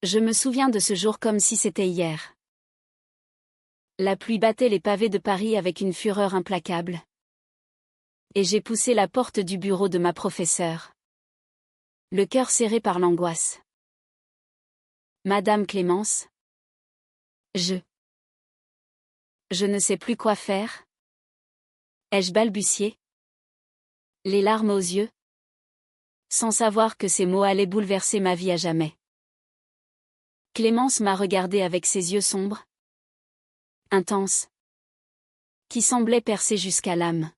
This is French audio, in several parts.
Je me souviens de ce jour comme si c'était hier. La pluie battait les pavés de Paris avec une fureur implacable. Et j'ai poussé la porte du bureau de ma professeure. Le cœur serré par l'angoisse. Madame Clémence. Je ne sais plus quoi faire. Ai-je balbutié? Les larmes aux yeux. Sans savoir que ces mots allaient bouleverser ma vie à jamais. Clémence m'a regardé avec ses yeux sombres. Intenses. Qui semblaient percer jusqu'à l'âme.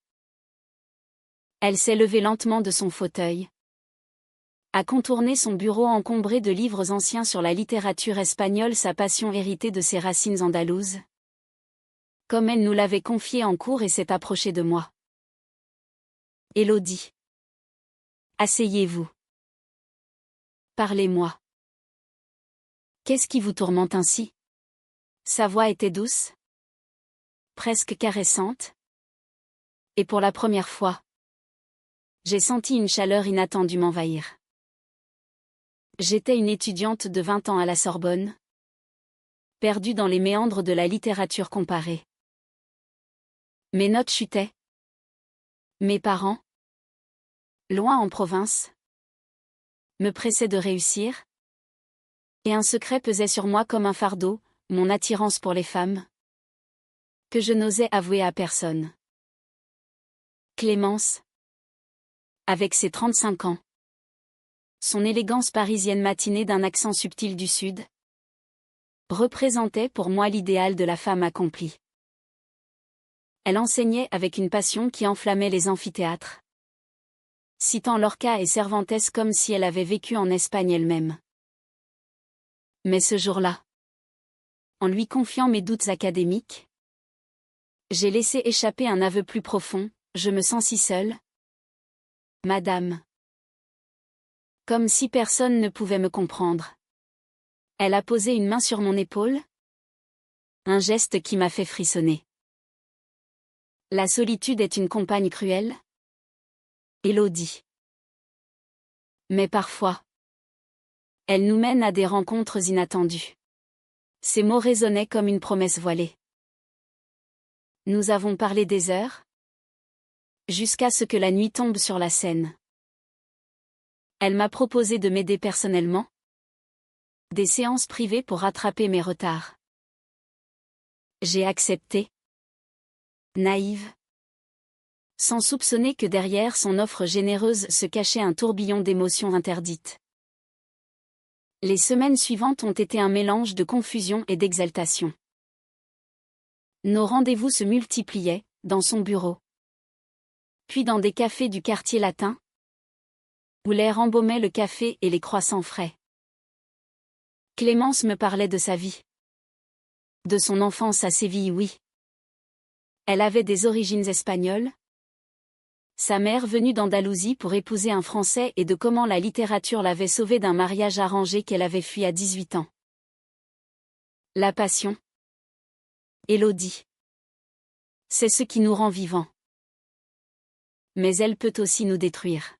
Elle s'est levée lentement de son fauteuil. A contourné son bureau encombré de livres anciens sur la littérature espagnole, sa passion héritée de ses racines andalouses. Comme elle nous l'avait confié en cours, et s'est approchée de moi. Élodie. Asseyez-vous. Parlez-moi. Qu'est-ce qui vous tourmente ainsi? Sa voix était douce. Presque caressante. Et pour la première fois, j'ai senti une chaleur inattendue m'envahir. J'étais une étudiante de 20 ans à la Sorbonne, perdue dans les méandres de la littérature comparée. Mes notes chutaient. Mes parents, loin en province, me pressaient de réussir. Et un secret pesait sur moi comme un fardeau, mon attirance pour les femmes, que je n'osais avouer à personne. Clémence, avec ses 35 ans, son élégance parisienne matinée d'un accent subtil du Sud, représentait pour moi l'idéal de la femme accomplie. Elle enseignait avec une passion qui enflammait les amphithéâtres, citant Lorca et Cervantes comme si elle avait vécu en Espagne elle-même. Mais ce jour-là, en lui confiant mes doutes académiques, j'ai laissé échapper un aveu plus profond: je me sens si seule. Madame. Comme si personne ne pouvait me comprendre. Elle a posé une main sur mon épaule. Un geste qui m'a fait frissonner. La solitude est une compagne cruelle. Élodie. Mais parfois, elle nous mène à des rencontres inattendues. Ces mots résonnaient comme une promesse voilée. Nous avons parlé des heures, jusqu'à ce que la nuit tombe sur la scène. Elle m'a proposé de m'aider personnellement. Des séances privées pour rattraper mes retards. J'ai accepté. Naïve. Sans soupçonner que derrière son offre généreuse se cachait un tourbillon d'émotions interdites. Les semaines suivantes ont été un mélange de confusion et d'exaltation. Nos rendez-vous se multipliaient, dans son bureau. Puis dans des cafés du quartier latin, où l'air embaumait le café et les croissants frais. Clémence me parlait de sa vie. De son enfance à Séville, oui. Elle avait des origines espagnoles. Sa mère venue d'Andalousie pour épouser un Français, et de comment la littérature l'avait sauvée d'un mariage arrangé qu'elle avait fui à 18 ans. La passion. Élodie. C'est ce qui nous rend vivants. Mais elle peut aussi nous détruire.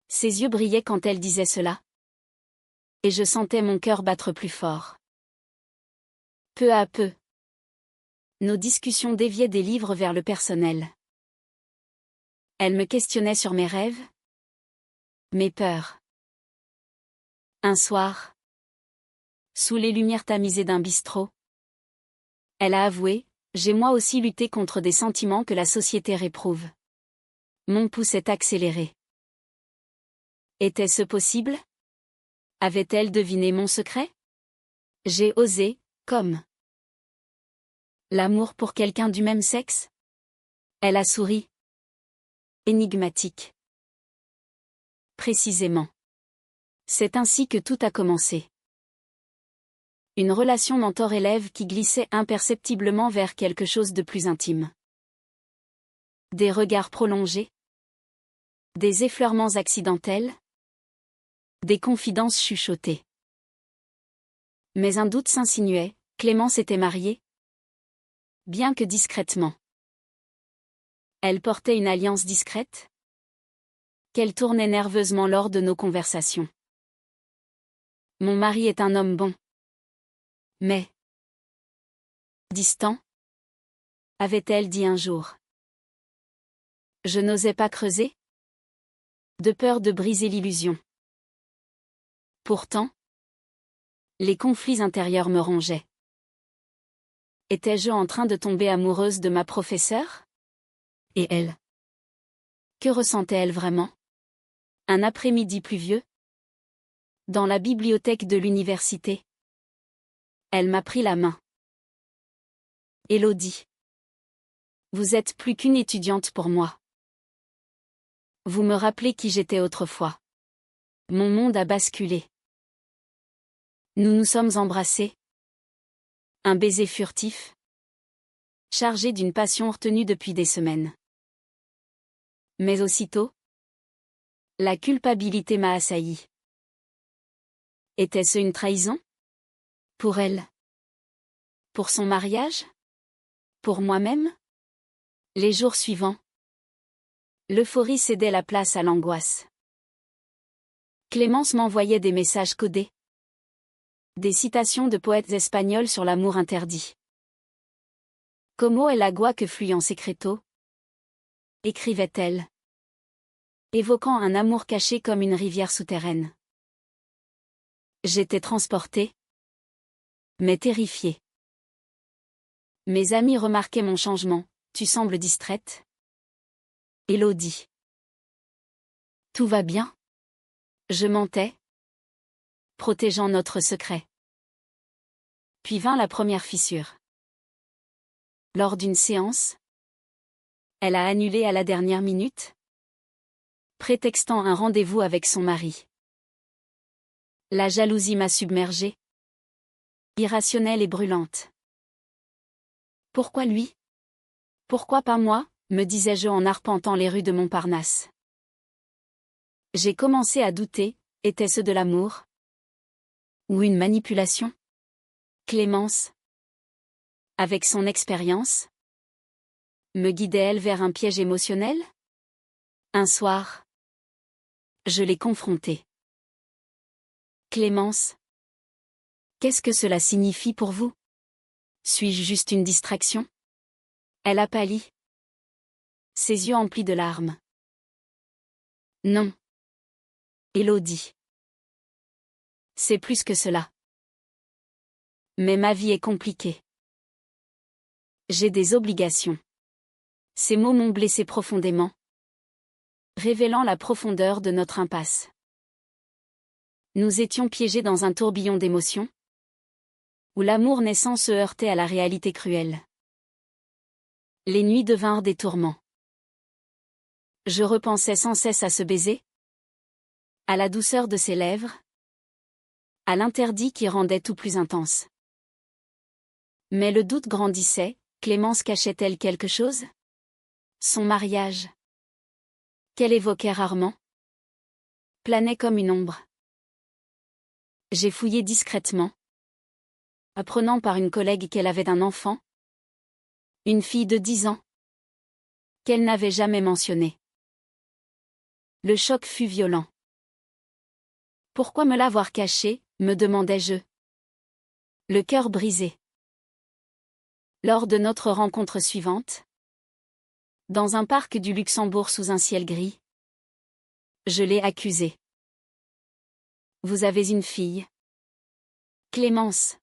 Ses yeux brillaient quand elle disait cela. Et je sentais mon cœur battre plus fort. Peu à peu, nos discussions déviaient des livres vers le personnel. Elle me questionnait sur mes rêves, mes peurs. Un soir, sous les lumières tamisées d'un bistrot, elle a avoué: j'ai moi aussi lutté contre des sentiments que la société réprouve. Mon pouls s'est accéléré. Était-ce possible? Avait-elle deviné mon secret? J'ai osé, comme l'amour pour quelqu'un du même sexe? Elle a souri. Énigmatique. Précisément. C'est ainsi que tout a commencé. Une relation mentor-élève qui glissait imperceptiblement vers quelque chose de plus intime. Des regards prolongés. Des effleurements accidentels. Des confidences chuchotées. Mais un doute s'insinuait: Clémence était mariée? Bien que discrètement. Elle portait une alliance discrète? Qu'elle tournait nerveusement lors de nos conversations. Mon mari est un homme bon. Mais distant, avait-elle dit un jour. Je n'osais pas creuser, de peur de briser l'illusion. Pourtant, les conflits intérieurs me rongeaient. Étais-je en train de tomber amoureuse de ma professeure? Et elle? Que ressentait-elle vraiment? Un après-midi pluvieux, dans la bibliothèque de l'université. Elle m'a pris la main. Élodie. Vous êtes plus qu'une étudiante pour moi. Vous me rappelez qui j'étais autrefois. Mon monde a basculé. Nous nous sommes embrassés. Un baiser furtif, chargé d'une passion retenue depuis des semaines. Mais aussitôt, la culpabilité m'a assailli. Était-ce une trahison? Pour elle? Pour son mariage? Pour moi-même? Les jours suivants, l'euphorie cédait la place à l'angoisse. Clémence m'envoyait des messages codés. Des citations de poètes espagnols sur l'amour interdit. Como el agua que fluye en secreto, écrivait-elle, évoquant un amour caché comme une rivière souterraine. J'étais transportée, mais terrifiée. Mes amis remarquaient mon changement. Tu sembles distraite? Élodie. Tout va bien? Je mentais, protégeant notre secret. Puis vint la première fissure. Lors d'une séance, elle a annulé à la dernière minute, prétextant un rendez-vous avec son mari. La jalousie m'a submergée, irrationnelle et brûlante. Pourquoi lui? Pourquoi pas moi, me disais-je en arpentant les rues de Montparnasse. J'ai commencé à douter, était-ce de l'amour? Ou une manipulation? Clémence, avec son expérience, me guidait-elle vers un piège émotionnel? Un soir, je l'ai confrontée. Clémence, qu'est-ce que cela signifie pour vous? Suis-je juste une distraction? Elle a pâli, ses yeux emplis de larmes. Non. Élodie. C'est plus que cela. Mais ma vie est compliquée. J'ai des obligations. Ces mots m'ont blessé profondément, révélant la profondeur de notre impasse. Nous étions piégés dans un tourbillon d'émotions, où l'amour naissant se heurtait à la réalité cruelle. Les nuits devinrent des tourments. Je repensais sans cesse à ce baiser, à la douceur de ses lèvres, à l'interdit qui rendait tout plus intense. Mais le doute grandissait, Clémence cachait-elle quelque chose? Son mariage, qu'elle évoquait rarement, planait comme une ombre. J'ai fouillé discrètement, apprenant par une collègue qu'elle avait un enfant, une fille de 10 ans, qu'elle n'avait jamais mentionné. Le choc fut violent. Pourquoi me l'avoir caché, me demandais-je. Le cœur brisé. Lors de notre rencontre suivante, dans un parc du Luxembourg sous un ciel gris, je l'ai accusée. Vous avez une fille. Clémence.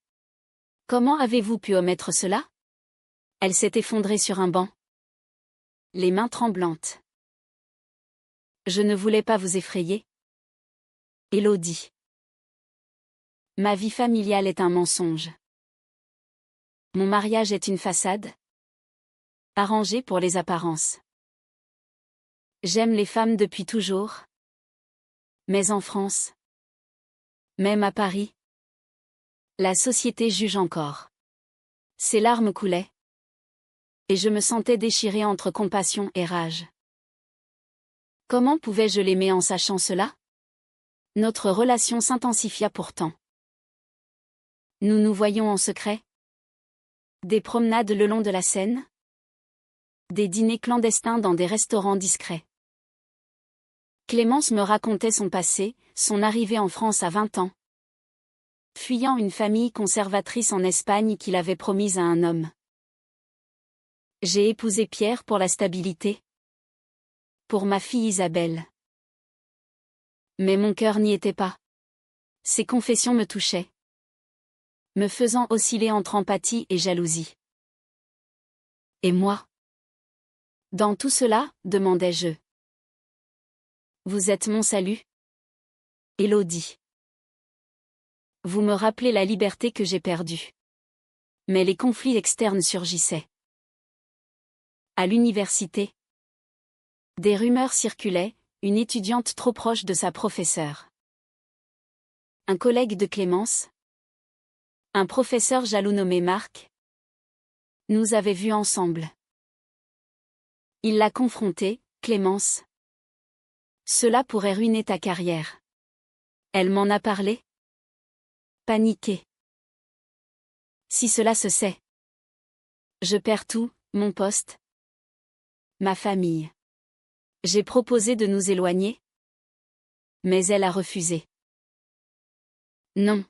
Comment avez-vous pu omettre cela? Elle s'est effondrée sur un banc, les mains tremblantes. Je ne voulais pas vous effrayer. Élodie. Ma vie familiale est un mensonge. Mon mariage est une façade, arrangée pour les apparences. J'aime les femmes depuis toujours. Mais en France, même à Paris, la société juge encore. Ses larmes coulaient, et je me sentais déchirée entre compassion et rage. Comment pouvais-je l'aimer en sachant cela? Notre relation s'intensifia pourtant. Nous nous voyions en secret. Des promenades le long de la Seine. Des dîners clandestins dans des restaurants discrets. Clémence me racontait son passé, son arrivée en France à 20 ans. fuyant une famille conservatrice en Espagne qu'il avait promise à un homme. J'ai épousé Pierre pour la stabilité. Pour ma fille Isabelle. Mais mon cœur n'y était pas. Ces confessions me touchaient, me faisant osciller entre empathie et jalousie. Et moi? Dans tout cela, demandai-je. Vous êtes mon salut? Élodie. Vous me rappelez la liberté que j'ai perdue. Mais les conflits externes surgissaient. À l'université, des rumeurs circulaient, une étudiante trop proche de sa professeure. Un collègue de Clémence, un professeur jaloux nommé Marc, nous avait vus ensemble. Il l'a confrontée, Clémence. Cela pourrait ruiner ta carrière. Elle m'en a parlé? Paniqué. Si cela se sait. Je perds tout, mon poste. Ma famille. J'ai proposé de nous éloigner. Mais elle a refusé. Non.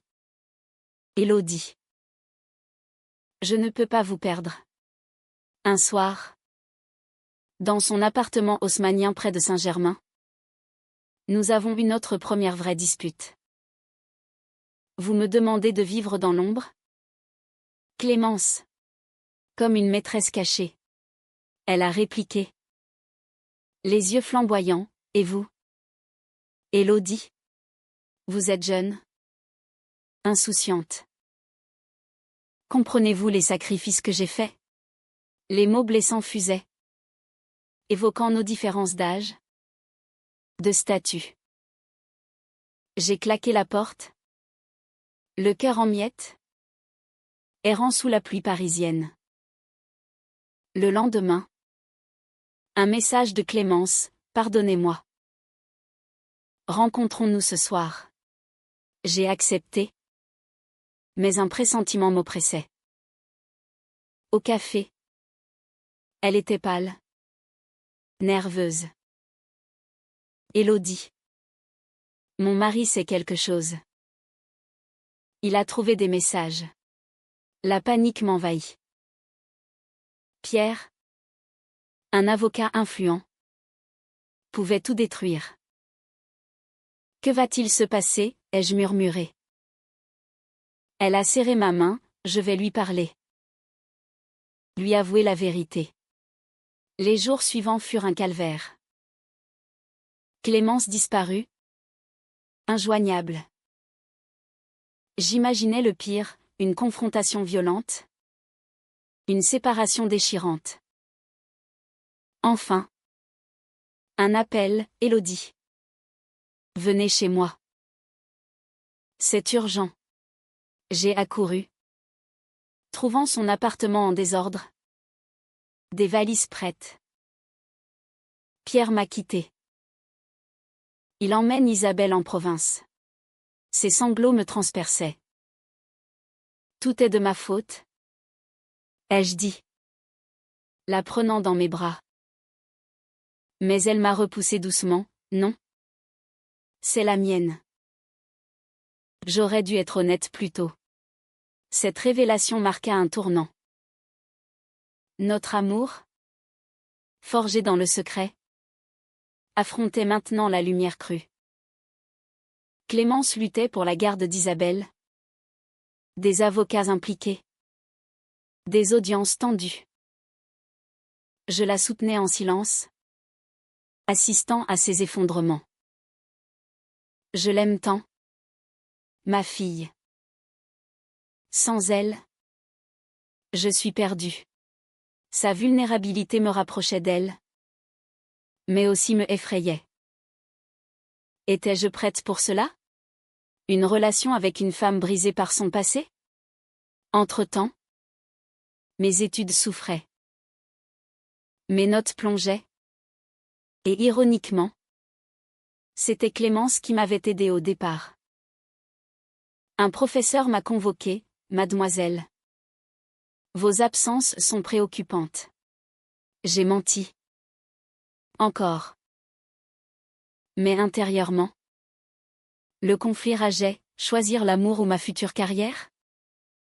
Élodie. Je ne peux pas vous perdre. Un soir. Dans son appartement haussmannien près de Saint-Germain. Nous avons eu notre première vraie dispute. Vous me demandez de vivre dans l'ombre? Clémence. Comme une maîtresse cachée. Elle a répliqué. Les yeux flamboyants, et vous? Élodie. Vous êtes jeune? Insouciante. Comprenez-vous les sacrifices que j'ai faits? Les mots blessants fusaient, évoquant nos différences d'âge, de statut. J'ai claqué la porte, le cœur en miettes, errant sous la pluie parisienne. Le lendemain, un message de Clémence, pardonnez-moi. Rencontrons-nous ce soir. J'ai accepté. Mais un pressentiment m'oppressait. Au café. Elle était pâle. Nerveuse. Élodie. Mon mari sait quelque chose. Il a trouvé des messages. La panique m'envahit. Pierre, un avocat influent, pouvait tout détruire. Que va-t-il se passer, ai-je murmuré. Elle a serré ma main, je vais lui parler. Lui avouer la vérité. Les jours suivants furent un calvaire. Clémence disparut. Injoignable. J'imaginais le pire, une confrontation violente. Une séparation déchirante. Enfin. Un appel, Élodie. Venez chez moi. C'est urgent. J'ai accouru. Trouvant son appartement en désordre. Des valises prêtes. Pierre m'a quitté. Il emmène Isabelle en province. Ses sanglots me transperçaient. Tout est de ma faute, ai-je dit, la prenant dans mes bras. Mais elle m'a repoussé doucement, non. C'est la mienne. J'aurais dû être honnête plus tôt. Cette révélation marqua un tournant. Notre amour, forgé dans le secret, affrontait maintenant la lumière crue. Clémence luttait pour la garde d'Isabelle. Des avocats impliqués. Des audiences tendues. Je la soutenais en silence, assistant à ses effondrements. Je l'aime tant. Ma fille. Sans elle, je suis perdue. Sa vulnérabilité me rapprochait d'elle, mais aussi me effrayait. Étais-je prête pour cela? Une relation avec une femme brisée par son passé? Entre-temps, mes études souffraient. Mes notes plongeaient. Et ironiquement, c'était Clémence qui m'avait aidée au départ. Un professeur m'a convoqué, mademoiselle. Vos absences sont préoccupantes. J'ai menti. Encore. Mais intérieurement, le conflit rageait, Choisir l'amour ou ma future carrière?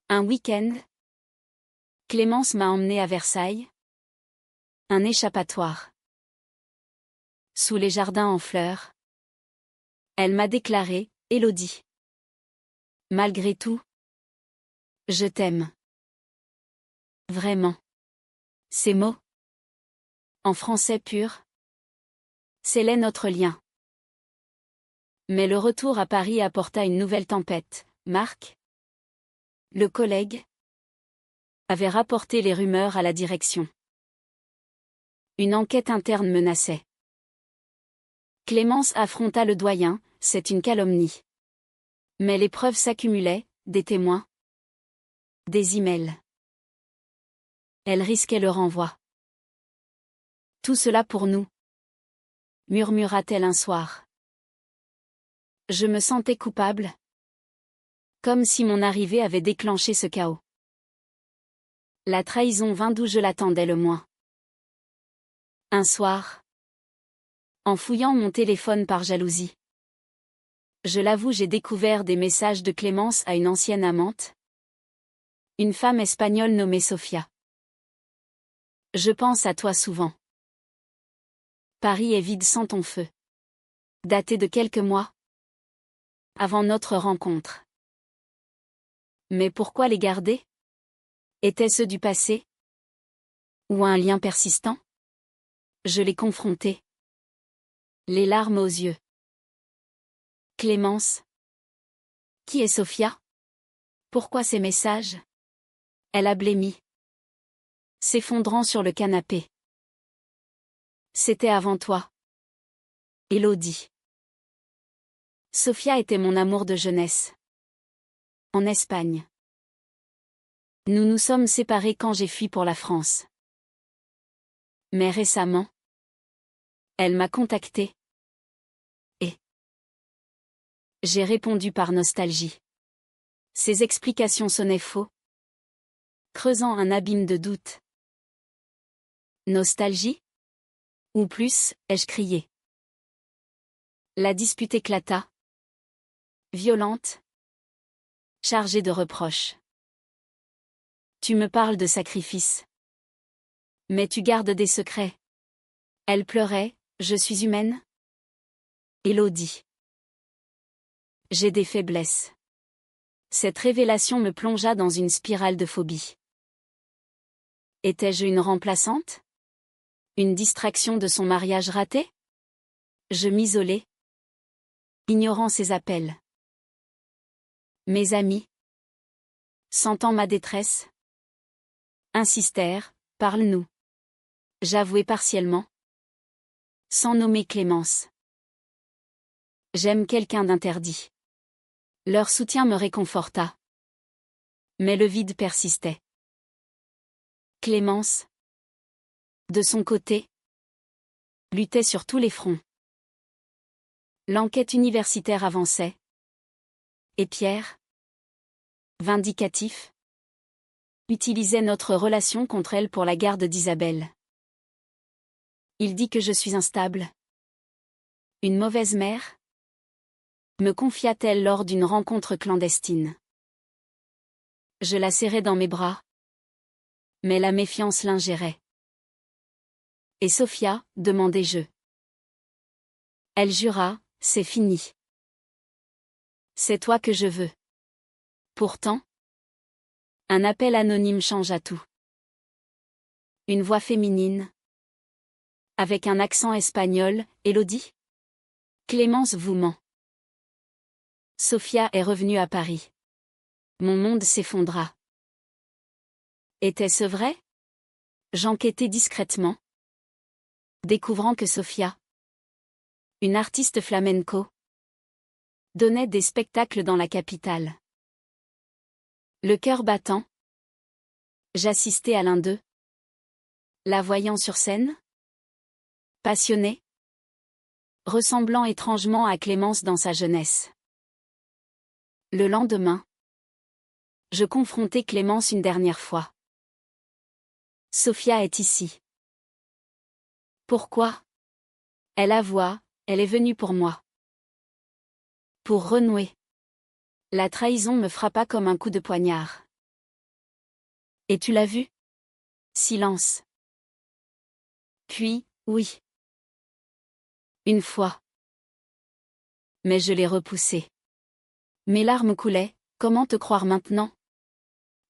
Un week-end? Clémence m'a emmené à Versailles. Un échappatoire. Sous les jardins en fleurs. Elle m'a déclaré, Élodie. Malgré tout. Je t'aime. Vraiment. Ces mots. En français pur. Scellaient notre lien. Mais le retour à Paris apporta une nouvelle tempête. Marc, le collègue, avait rapporté les rumeurs à la direction. Une enquête interne menaçait. Clémence affronta le doyen, c'est une calomnie. Mais les preuves s'accumulaient, des témoins, des emails. Elle risquait le renvoi. Tout cela pour nous, murmura-t-elle un soir. Je me sentais coupable. Comme si mon arrivée avait déclenché ce chaos. La trahison vint d'où je l'attendais le moins. Un soir, en fouillant mon téléphone par jalousie. Je l'avoue, j'ai découvert des messages de Clémence à une ancienne amante. Une femme espagnole nommée Sofia. Je pense à toi souvent. Paris est vide sans ton feu. Daté de quelques mois. Avant notre rencontre. Mais pourquoi les garder? Étaient-ce du passé? Ou un lien persistant? Je l'ai confronté. Les larmes aux yeux. Clémence. Qui est Sofia? Pourquoi ces messages? Elle a blêmi. S'effondrant sur le canapé. C'était avant toi. Élodie. Sofia était mon amour de jeunesse. En Espagne. Nous nous sommes séparés quand j'ai fui pour la France. Mais récemment, elle m'a contacté. Et j'ai répondu par nostalgie. Ses explications sonnaient faux, creusant un abîme de doute. Nostalgie? Ou plus, ai-je crié. La dispute éclata. Violente. Chargée de reproches. Tu me parles de sacrifice. Mais tu gardes des secrets. Elle pleurait, je suis humaine? Élodie. J'ai des faiblesses. Cette révélation me plongea dans une spirale de phobie. Étais-je une remplaçante? Une distraction de son mariage raté? Je m'isolais, ignorant ses appels. Mes amis, sentant ma détresse, insistèrent, parle-nous. J'avouai partiellement, sans nommer Clémence. J'aime quelqu'un d'interdit. Leur soutien me réconforta. Mais le vide persistait. Clémence, de son côté, luttait sur tous les fronts. L'enquête universitaire avançait. Et Pierre, vindicatif, utilisait notre relation contre elle pour la garde d'Isabelle. Il dit que je suis instable. Une mauvaise mère? Me confia-t-elle lors d'une rencontre clandestine. Je la serrai dans mes bras. Mais la méfiance l'ingérait. Et Sofia, demandai-je. Elle jura, c'est fini. C'est toi que je veux. Pourtant, un appel anonyme changea tout. Une voix féminine. Avec un accent espagnol, Élodie? Clémence vous ment. Sofia est revenue à Paris. Mon monde s'effondra. Était-ce vrai? J'enquêtai discrètement. Découvrant que Sofia, une artiste flamenco, donnait des spectacles dans la capitale. Le cœur battant, j'assistais à l'un d'eux. La voyant sur scène? Passionnée, ressemblant étrangement à Clémence dans sa jeunesse. Le lendemain, je confrontai Clémence une dernière fois. Sofia est ici. Pourquoi? Elle avoua, elle est venue pour moi. Pour renouer. La trahison me frappa comme un coup de poignard. Et tu l'as vu? Silence. Puis, oui. Une fois. Mais je l'ai repoussé. Mes larmes coulaient, comment te croire maintenant?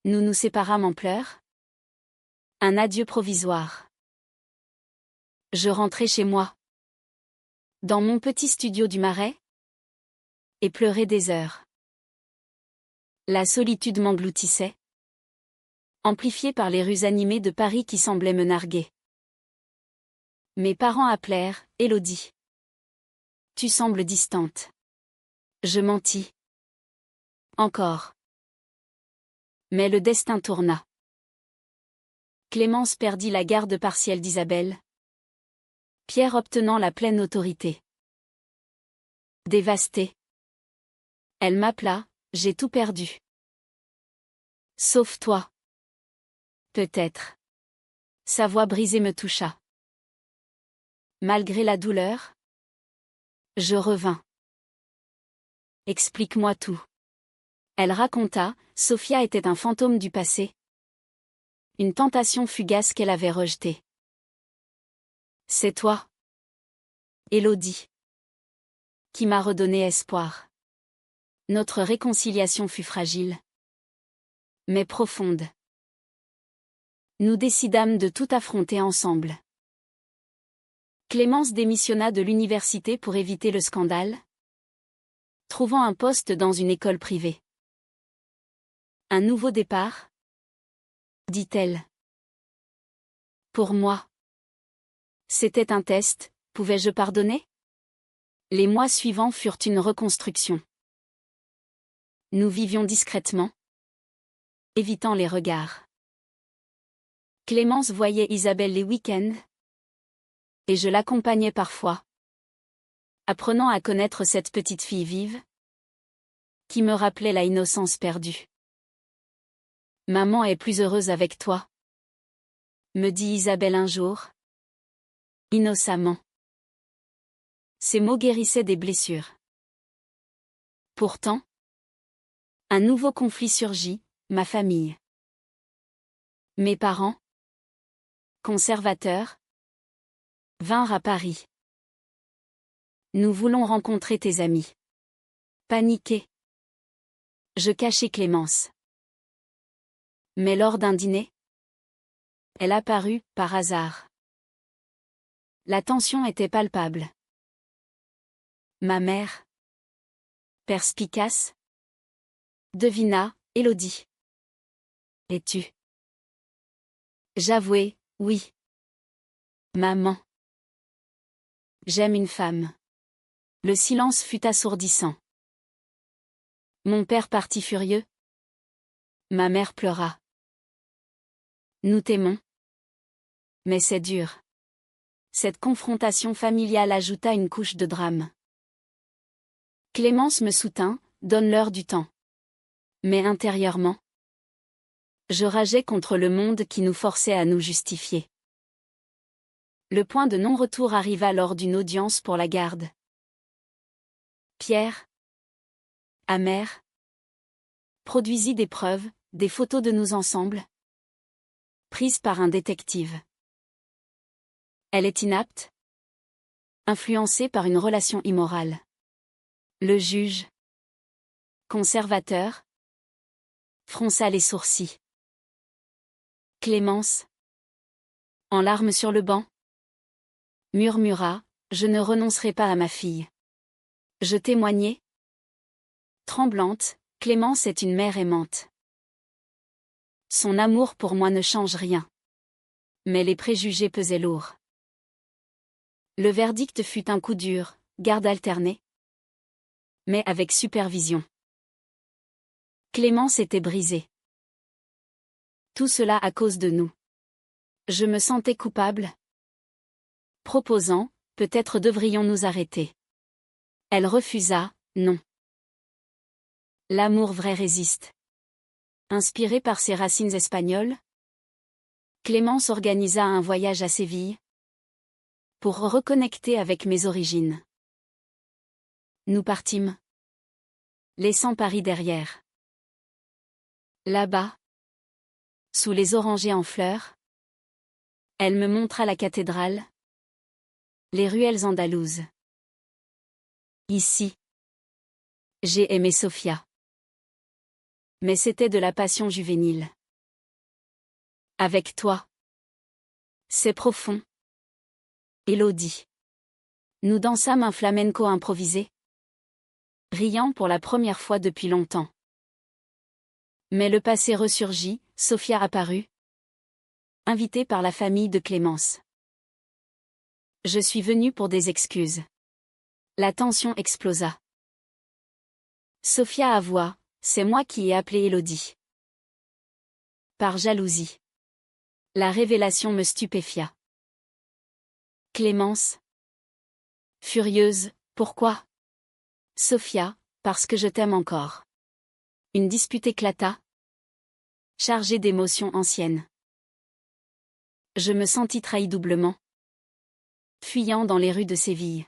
Nous nous séparâmes en pleurs. Un adieu provisoire. Je rentrai chez moi. Dans mon petit studio du Marais. Et pleurai des heures. La solitude m'engloutissait. Amplifiée par les rues animées de Paris qui semblaient me narguer. Mes parents appelèrent, Élodie. Tu sembles distante. Je mentis. Encore. Mais le destin tourna. Clémence perdit la garde partielle d'Isabelle. Pierre obtenant la pleine autorité. Dévastée. Elle m'appela, j'ai tout perdu. Sauf toi. Peut-être. Sa voix brisée me toucha. Malgré la douleur, je revins. Explique-moi tout. Elle raconta, Sophia était un fantôme du passé. Une tentation fugace qu'elle avait rejetée. C'est toi, Élodie, qui m'a redonné espoir. Notre réconciliation fut fragile, mais profonde. Nous décidâmes de tout affronter ensemble. Clémence démissionna de l'université pour éviter le scandale, trouvant un poste dans une école privée. Un nouveau départ, dit-elle. Pour moi. C'était un test, pouvais-je pardonner? Les mois suivants furent une reconstruction. Nous vivions discrètement, évitant les regards. Clémence voyait Isabelle les week-ends, et je l'accompagnais parfois, apprenant à connaître cette petite fille vive, qui me rappelait la innocence perdue. Maman est plus heureuse avec toi, me dit Isabelle un jour, innocemment. Ces mots guérissaient des blessures. Pourtant, un nouveau conflit surgit, ma famille. Mes parents, conservateurs, vinrent à Paris. Nous voulons rencontrer tes amis. Paniqué. Je cachai Clémence. Mais lors d'un dîner, elle apparut, par hasard. La tension était palpable. Ma mère, perspicace, devina, Élodie. Es-tu? J'avouai, oui. Maman. J'aime une femme. Le silence fut assourdissant. Mon père partit furieux. Ma mère pleura. Nous t'aimons. Mais c'est dur. Cette confrontation familiale ajouta une couche de drame. Clémence me soutint, donne-leur du temps. Mais intérieurement, je rageais contre le monde qui nous forçait à nous justifier. Le point de non-retour arriva lors d'une audience pour la garde. Pierre, amer, produisit des preuves, des photos de nous ensemble, prises par un détective. Elle est inapte, influencée par une relation immorale. Le juge, conservateur, fronça les sourcils. Clémence, en larmes sur le banc, murmura, je ne renoncerai pas à ma fille. Je témoignai. Tremblante, Clémence est une mère aimante. Son amour pour moi ne change rien. Mais les préjugés pesaient lourd. Le verdict fut un coup dur, garde alternée. Mais avec supervision. Clémence était brisée. Tout cela à cause de nous. Je me sentais coupable. Proposant, peut-être devrions nous arrêter. Elle refusa, non. L'amour vrai résiste. Inspirée par ses racines espagnoles, Clémence organisa un voyage à Séville pour reconnecter avec mes origines. Nous partîmes. laissant Paris derrière. Là-bas, sous les orangers en fleurs, elle me montra la cathédrale, les ruelles andalouses. Ici, j'ai aimé Sofia. Mais c'était de la passion juvénile. Avec toi, c'est profond. Élodie. Nous dansâmes un flamenco improvisé, riant pour la première fois depuis longtemps. Mais le passé ressurgit, Sofia apparut, invitée par la famille de Clémence. Je suis venue pour des excuses. La tension explosa. Sofia avoua, c'est moi qui ai appelé Élodie. Par jalousie. La révélation me stupéfia. Clémence. Furieuse, pourquoi? Sofia, parce que je t'aime encore. Une dispute éclata, chargée d'émotions anciennes. Je me sentis trahi doublement, fuyant dans les rues de Séville.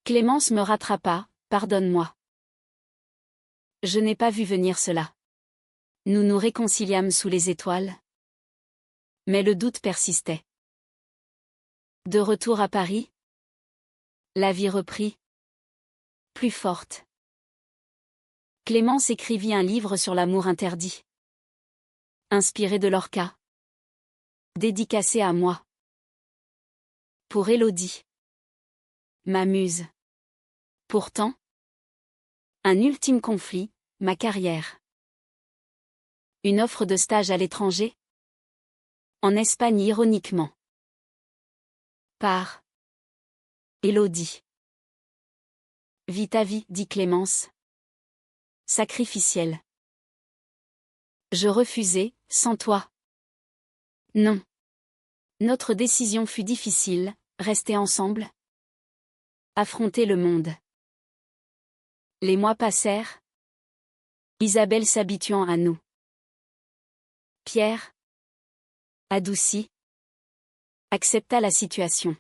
Clémence me rattrapa, pardonne-moi. Je n'ai pas vu venir cela. Nous nous réconciliâmes sous les étoiles. Mais le doute persistait. De retour à Paris, la vie reprit. Plus forte. Clémence écrivit un livre sur l'amour interdit. Inspiré de Lorca. Dédicacé à moi. Pour Élodie. Ma muse. Pourtant, un ultime conflit, ma carrière. Une offre de stage à l'étranger. En Espagne ironiquement. Par Élodie. Vis ta vie, dit Clémence. Sacrificielle. Je refusai, sans toi. Non. Notre décision fut difficile, rester ensemble. Affronter le monde. Les mois passèrent. Isabelle s'habituant à nous. Pierre, adouci, accepta la situation.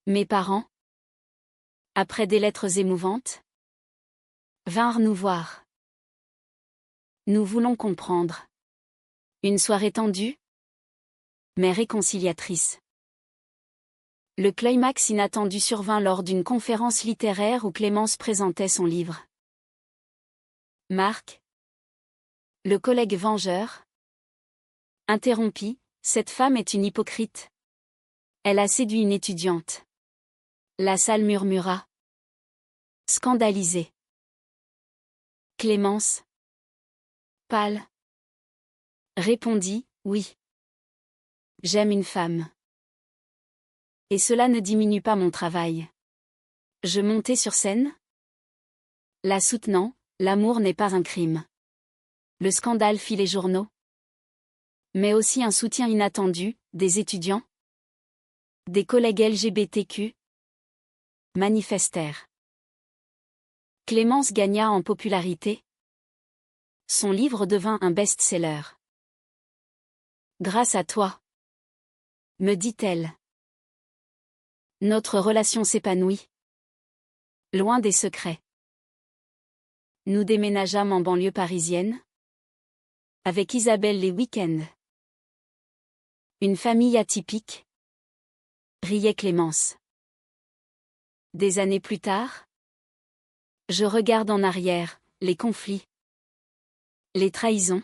Mes parents, après des lettres émouvantes, vinrent nous voir. Nous voulons comprendre. Une soirée tendue, mais réconciliatrice. Le climax inattendu survint lors d'une conférence littéraire où Clémence présentait son livre. Marc, le collègue vengeur, interrompit, cette femme est une hypocrite. Elle a séduit une étudiante. La salle murmura. Scandalisée. Clémence, pâle, répondit, oui. J'aime une femme. Et cela ne diminue pas mon travail. Je montai sur scène, la soutenant, l'amour n'est pas un crime. Le scandale fit les journaux. Mais aussi un soutien inattendu, des étudiants. Des collègues LGBTQ. Manifestèrent. Clémence gagna en popularité. Son livre devint un best-seller. Grâce à toi, me dit-elle. Notre relation s'épanouit. Loin des secrets. Nous déménageâmes en banlieue parisienne. Avec Isabelle les week-ends. Une famille atypique. Riait Clémence. Des années plus tard, je regarde en arrière, les conflits. Les trahisons.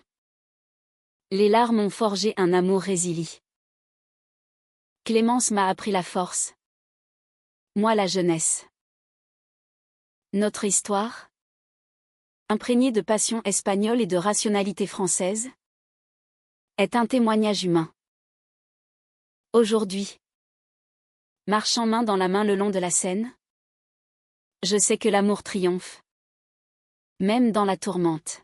Les larmes ont forgé un amour résili. Clémence m'a appris la force. Moi la jeunesse. Notre histoire, imprégnée de passion espagnole et de rationalité française, est un témoignage humain. Aujourd'hui, marchant main dans la main le long de la Seine, je sais que l'amour triomphe. Même dans la tourmente.